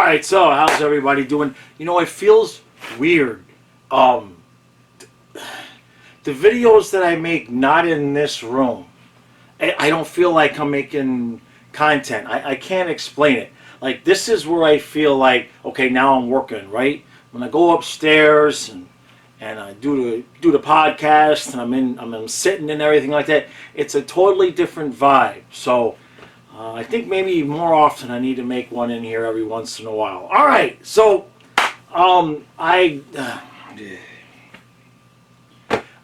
Alright, so how's everybody doing? You know, it feels weird. The videos that I make not in this room, I don't feel like I'm making content. I can't explain it. Like, this is where I feel like, okay, now I'm working, right? When I go upstairs and I do the podcast and I'm sitting and everything like that, it's a totally different vibe. So I think maybe more often I need to make one in here every once in a while. All right, so I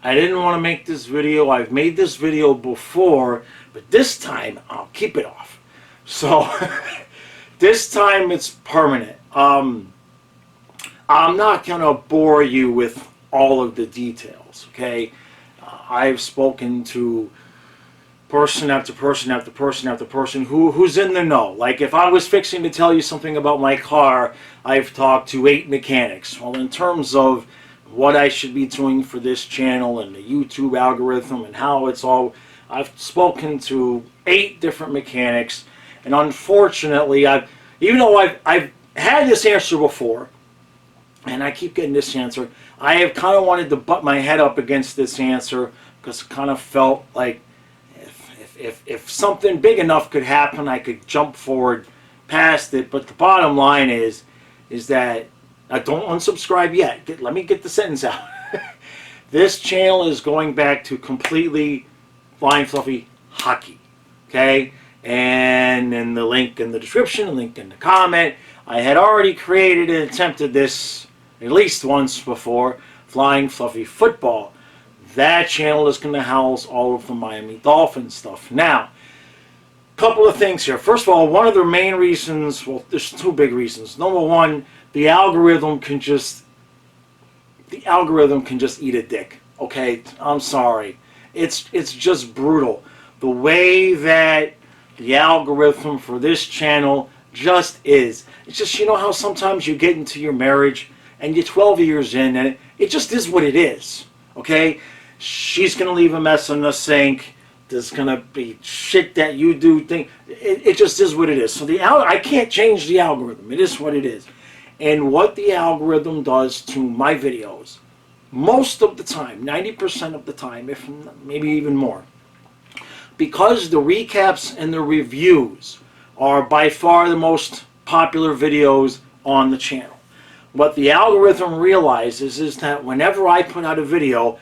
didn't want to make this video. I've made this video before, but this time I'll keep it off. So this time it's permanent. I'm not going to bore you with all of the details, okay? I've spoken to person after person after person after person who's in the know. Like, if I was fixing to tell you something about my car, I've talked to 8 mechanics. Well, in terms of what I should be doing for this channel and the YouTube algorithm and how it's all, I've spoken to 8 different mechanics, and unfortunately, even though I've had this answer before, and I keep getting this answer, I have kind of wanted to butt my head up against this answer because it kind of felt like if something big enough could happen, I could jump forward past it. But the bottom line is that don't unsubscribe yet. Let me get the sentence out. This channel is going back to completely flying fluffy hockey. Okay? And in the link in the description, the link in the comment, I had already created and attempted this at least once before, flying fluffy football. That channel is going to house all of the Miami Dolphins stuff. Now, a couple of things here. First of all, one of the main reasons, well, there's 2 big reasons. Number one, the algorithm can just eat a dick. Okay, I'm sorry. It's just brutal. The way that the algorithm for this channel just is. It's just, you know how sometimes you get into your marriage and you're 12 years in and it just is what it is. Okay? She's going to leave a mess in the sink. There's going to be shit that you do. It just is what it is. So I can't change the algorithm. It is what it is. And what the algorithm does to my videos, most of the time, 90% of the time, if maybe even more, because the recaps and the reviews are by far the most popular videos on the channel, what the algorithm realizes is that whenever I put out a video,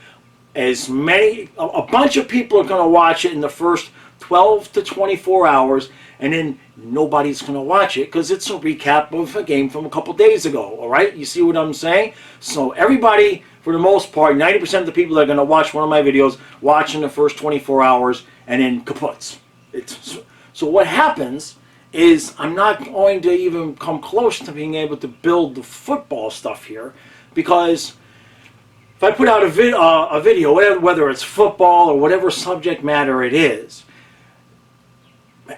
a bunch of people are going to watch it in the first 12 to 24 hours, and then nobody's going to watch it because it's a recap of a game from a couple days ago. All right, you see what I'm saying? So everybody, for the most part, 90% of the people that are going to watch one of my videos watch in the first 24 hours and then kaputs. So what happens is I'm not going to even come close to being able to build the football stuff here, because if I put out a video, whether it's football or whatever subject matter it is,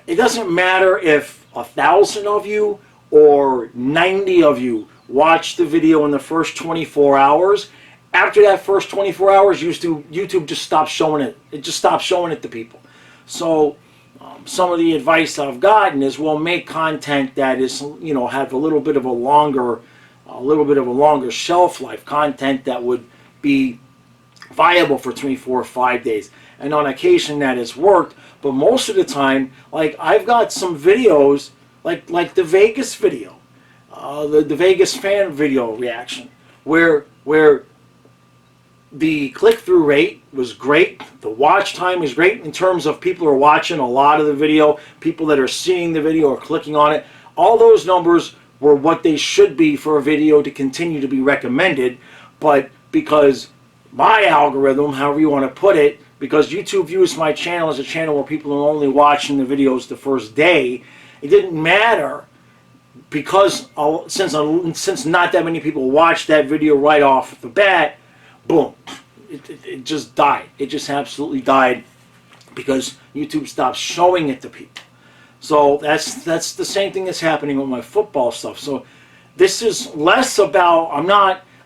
it doesn't matter if 1,000 of you or 90 of you watch the video in the first 24 hours. After that first 24 hours, YouTube just stops showing it. It just stops showing it to people. So some of the advice I've gotten is, well, make content that is, have a little bit of a longer shelf life, content that would be viable for 3, 4, 5 days. And on occasion that has worked, but most of the time, like, I've got some videos, like the Vegas video, the Vegas fan video reaction, where the click-through rate was great, the watch time is great in terms of people are watching a lot of the video, people that are seeing the video or clicking on it. All those numbers were what they should be for a video to continue to be recommended, but because my algorithm, however you want to put it, because YouTube views my channel as a channel where people are only watching the videos the first day, it didn't matter, because since not that many people watched that video right off the bat, boom, it just died. It just absolutely died because YouTube stopped showing it to people. So that's the same thing that's happening with my football stuff. So this is less about,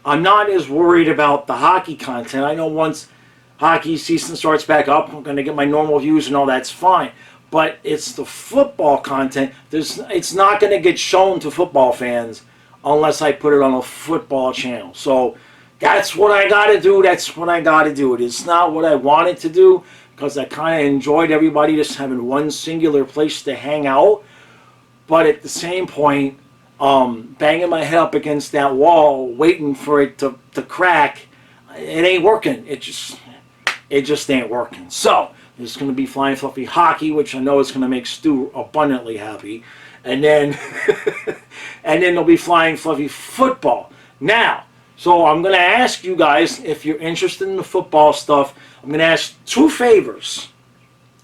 I'm not as worried about the hockey content. I know once hockey season starts back up, I'm going to get my normal views and all that's fine. but it's the football content. It's not going to get shown to football fans unless I put it on a football channel. So that's what I got to do. That's what I got to do. It's not what I wanted to do because I kind of enjoyed everybody just having one singular place to hang out. But at the same point, banging my head up against that wall, waiting for it to crack, it ain't working. It just ain't working. So there's going to be Flying Fluffy Hockey, which I know is going to make Stu abundantly happy. And then, and then there'll be Flying Fluffy Football. Now, so I'm going to ask you guys, if you're interested in the football stuff, I'm going to ask two favors.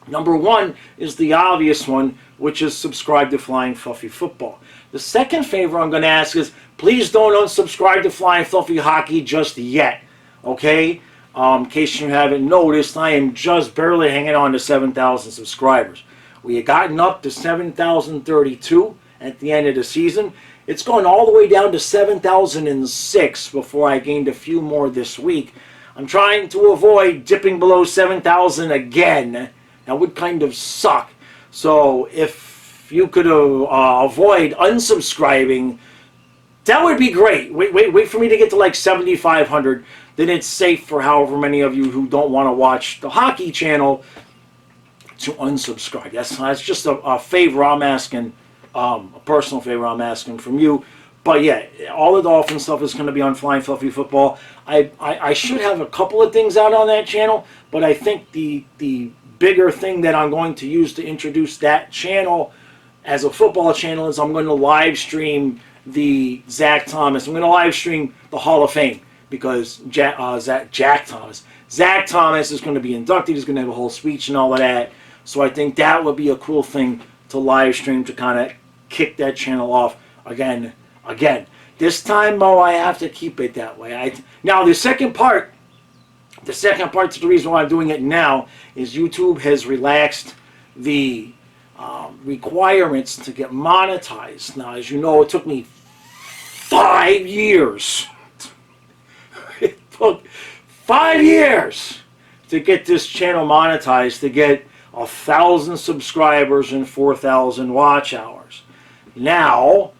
Number one is the obvious one, which is subscribe to Flying Fluffy Football. The second favor I'm going to ask is, please don't unsubscribe to Flying Fluffy Hockey just yet. Okay? In case you haven't noticed, I am just barely hanging on to 7,000 subscribers. We had gotten up to 7,032 at the end of the season. It's gone all the way down to 7,006 before I gained a few more this week. I'm trying to avoid dipping below 7,000 again. That would kind of suck. So if you could avoid unsubscribing, that would be great. Wait for me to get to like 7,500. Then it's safe for however many of you who don't want to watch the hockey channel to unsubscribe. That's just a favor I'm asking, a personal favor I'm asking from you. But yeah, all the Dolphin stuff is going to be on Flying Fluffy Football. I should have a couple of things out on that channel, but I think the bigger thing that I'm going to use to introduce that channel as a football channel is I'm going to live stream the Zach Thomas. I'm going to live stream the Hall of Fame because Zach Thomas is going to be inducted. He's going to have a whole speech and all of that. So I think that would be a cool thing to live stream to kind of kick that channel off again. This time, Mo, I have to keep it that way. Now the second part to the reason why I'm doing it now is YouTube has relaxed the requirements to get monetized. Now, as you know, it took me 5 years. It took 5 years to get this channel monetized, to get 1,000 subscribers and 4,000 watch hours. Now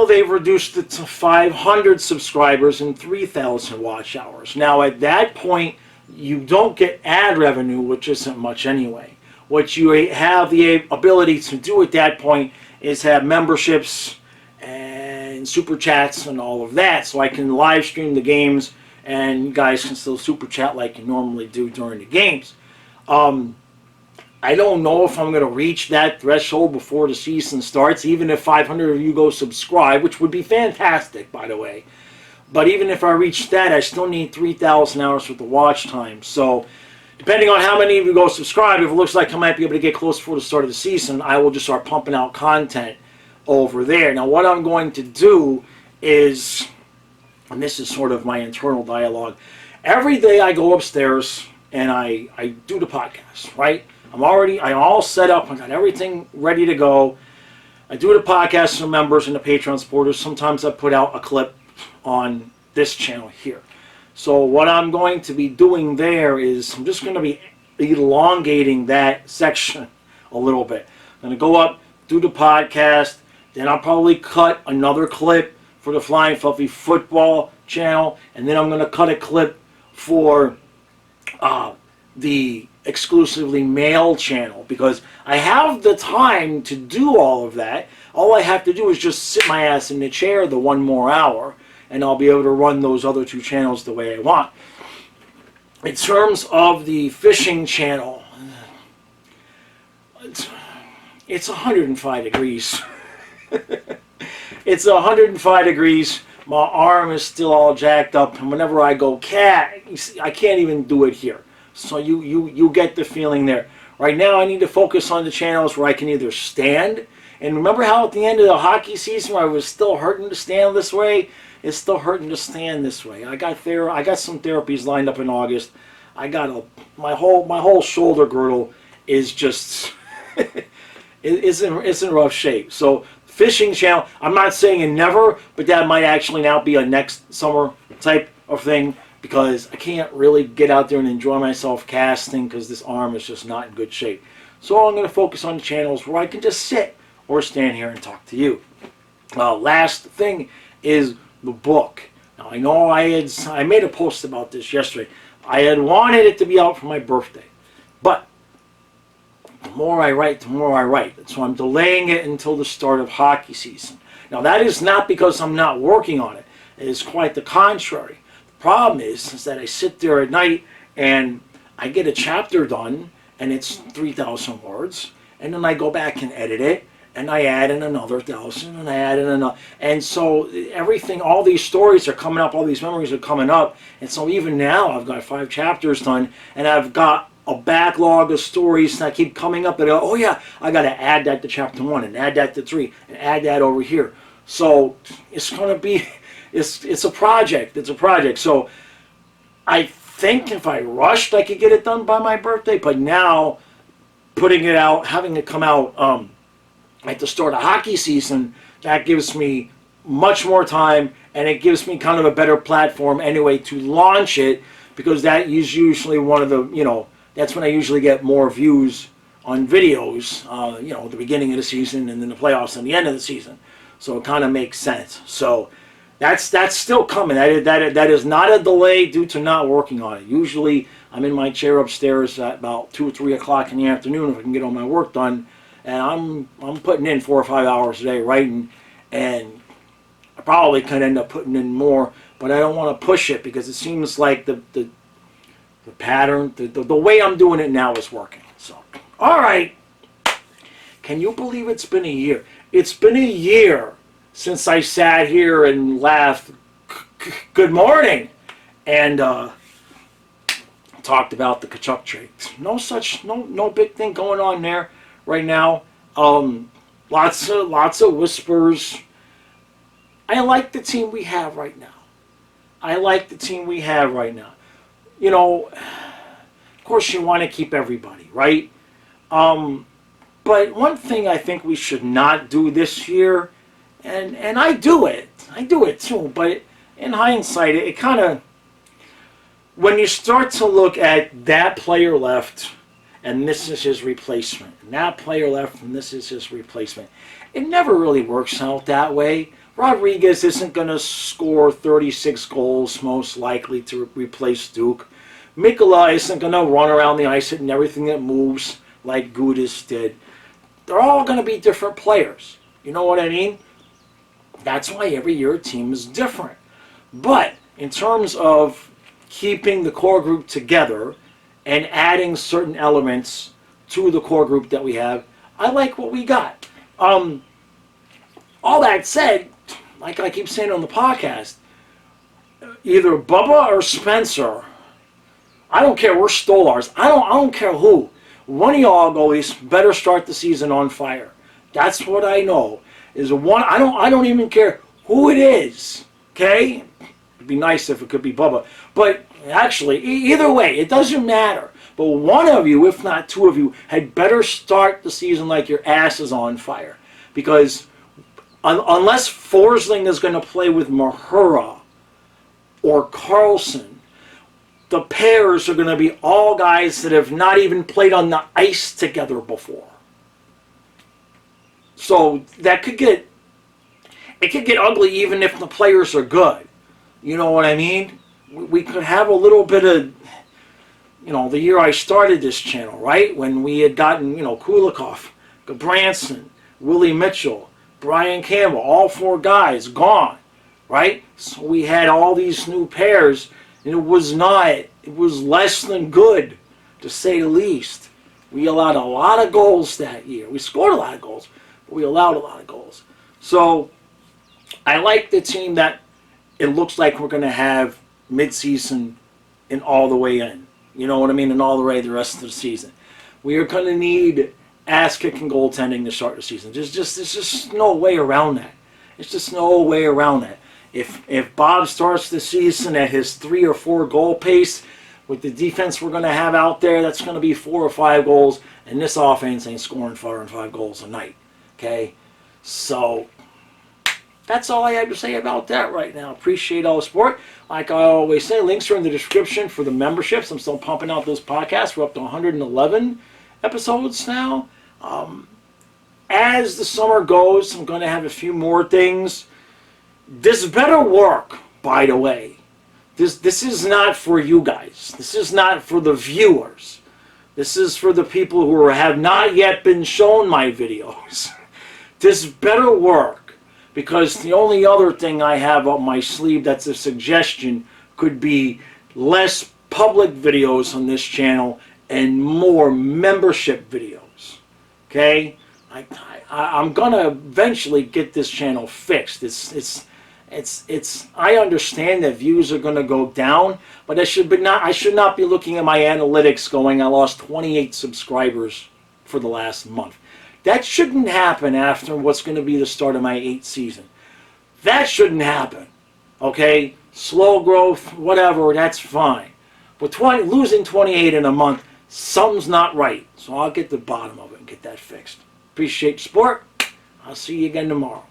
they've reduced it to 500 subscribers and 3,000 watch hours. Now at that point, you don't get ad revenue, which isn't much anyway. What you have the ability to do at that point is have memberships and super chats and all of that. So I can live stream the games and you guys can still super chat like you normally do during the games. I don't know if I'm going to reach that threshold before the season starts, even if 500 of you go subscribe, which would be fantastic, by the way. But even if I reach that, I still need 3,000 hours worth of watch time. So, depending on how many of you go subscribe, if it looks like I might be able to get close before the start of the season, I will just start pumping out content over there. Now, what I'm going to do is, and this is sort of my internal dialogue, every day I go upstairs and I do the podcast, right? I'm all set up. I got everything ready to go. I do the podcast for members and the Patreon supporters. Sometimes I put out a clip on this channel here. So what I'm going to be doing there is I'm just going to be elongating that section a little bit. I'm going to go up, do the podcast, then I'll probably cut another clip for the Flying Fluffy Football channel, and then I'm going to cut a clip for the exclusively male channel, because I have the time to do all of that. All I have to do is just sit my ass in the chair the 1 more hour, and I'll be able to run those other 2 channels the way I want. In terms of the fishing channel, it's 105 degrees. It's 105 degrees. My arm is still all jacked up, and whenever I go I can't even do it here. So you get the feeling there. Right now I need to focus on the channels where I can either stand, and remember how at the end of the hockey season where I was still hurting to stand this way? It's still hurting to stand this way. I got some therapies lined up in August. I got my whole shoulder girdle is just it's in rough shape. So fishing channel, I'm not saying never, but that might actually now be a next summer type of thing, because I can't really get out there and enjoy myself casting because this arm is just not in good shape. So I'm going to focus on channels where I can just sit or stand here and talk to you. Last thing is the book. Now I know I made a post about this yesterday. I had wanted it to be out for my birthday, but the more I write, the more I write. So I'm delaying it until the start of hockey season. Now that is not because I'm not working on it. It is quite the contrary. The problem is that I sit there at night and I get a chapter done and it's 3,000 words, and then I go back and edit it, and I add in another 1,000, and I add in another, and so everything, all these stories are coming up, all these memories are coming up, and so even now I've got 5 chapters done, and I've got a backlog of stories that keep coming up, and oh yeah, I got to add that to chapter 1, and add that to 3, and add that over here. So it's going to be, it's a project, so I think if I rushed, I could get it done by my birthday, but now putting it out, having it come out at the start of hockey season, that gives me much more time, and it gives me kind of a better platform anyway to launch it, because that is usually one of the, that's when I usually get more views on videos, at the beginning of the season and then the playoffs and the end of the season. So it kind of makes sense. So that's still coming. That is not a delay due to not working on it. Usually I'm in my chair upstairs at about 2 or 3 o'clock in the afternoon if I can get all my work done, and I'm putting in 4 or 5 hours a day writing, and I probably could end up putting in more, but I don't want to push it because it seems like the pattern, the way I'm doing it now is working. So, all right. Can you believe it's been a year? It's been a year since I sat here and laughed, good morning, and talked about the Kachuk trade. No big thing going on there right now. Lots of whispers. I like the team we have right now. Of course you want to keep everybody, right? But one thing I think we should not do this year, and I do it too, but in hindsight, it kind of, when you start to look at that player left, and this is his replacement, and that player left, and this is his replacement, it never really works out that way. Rodriguez isn't going to score 36 goals, most likely, to replace Duke. Mikula isn't going to run around the ice hitting everything that moves like Gudis did. They're all going to be different players. You know what I mean? That's why every year a team is different. But in terms of keeping the core group together and adding certain elements to the core group that we have, I like what we got. All that said, like I keep saying on the podcast, either Bubba or Spencer, I don't care, we're Stolars. I don't care who. One of y'all goalies better start the season on fire. That's what I know. Is one. I don't even care who it is. Okay? It'd be nice if it could be Bubba. But actually, either way, it doesn't matter. But one of you, if not 2 of you, had better start the season like your ass is on fire. Because unless Forsling is going to play with Mahura or Carlson, the pairs are going to be all guys that have not even played on the ice together before. So that could get ugly even if the players are good. You know what I mean? We could have a little bit of, the year I started this channel, right? When we had gotten, Kulikov, Gabranson, Willie Mitchell, Brian Campbell, all 4 guys gone, right? So we had all these new pairs, and it was less than good, to say the least. We allowed a lot of goals that year. We scored a lot of goals, but we allowed a lot of goals. So I like the team that it looks like we're going to have mid-season and all the way in. You know what I mean? And all the way the rest of the season. We are going to need ass-kicking goaltending to start the season. There's just no way around that. There's just no way around that. If Bob starts the season at his 3 or 4 goal pace, with the defense we're going to have out there, that's going to be 4 or 5 goals, and this offense ain't scoring 4 and 5 goals a night. Okay? So that's all I have to say about that right now. Appreciate all the support. Like I always say, links are in the description for the memberships. I'm still pumping out those podcasts. We're up to 111. episodes now. As the summer goes, I'm going to have a few more things. This better work, by the way. This is not for you guys. This is not for the viewers. This is for the people who have not yet been shown my videos. This better work, because the only other thing I have up my sleeve that's a suggestion could be less public videos on this channel and more membership videos. Okay? I'm gonna eventually get this channel fixed. I understand that views are gonna go down, but I should not be looking at my analytics going, I lost 28 subscribers for the last month. That shouldn't happen after what's going to be the start of my 8th season. That shouldn't happen. Okay? Slow growth, whatever, that's fine. But losing 28 in a month, something's not right. So I'll get to the bottom of it and get that fixed. Appreciate the support. I'll see you again tomorrow.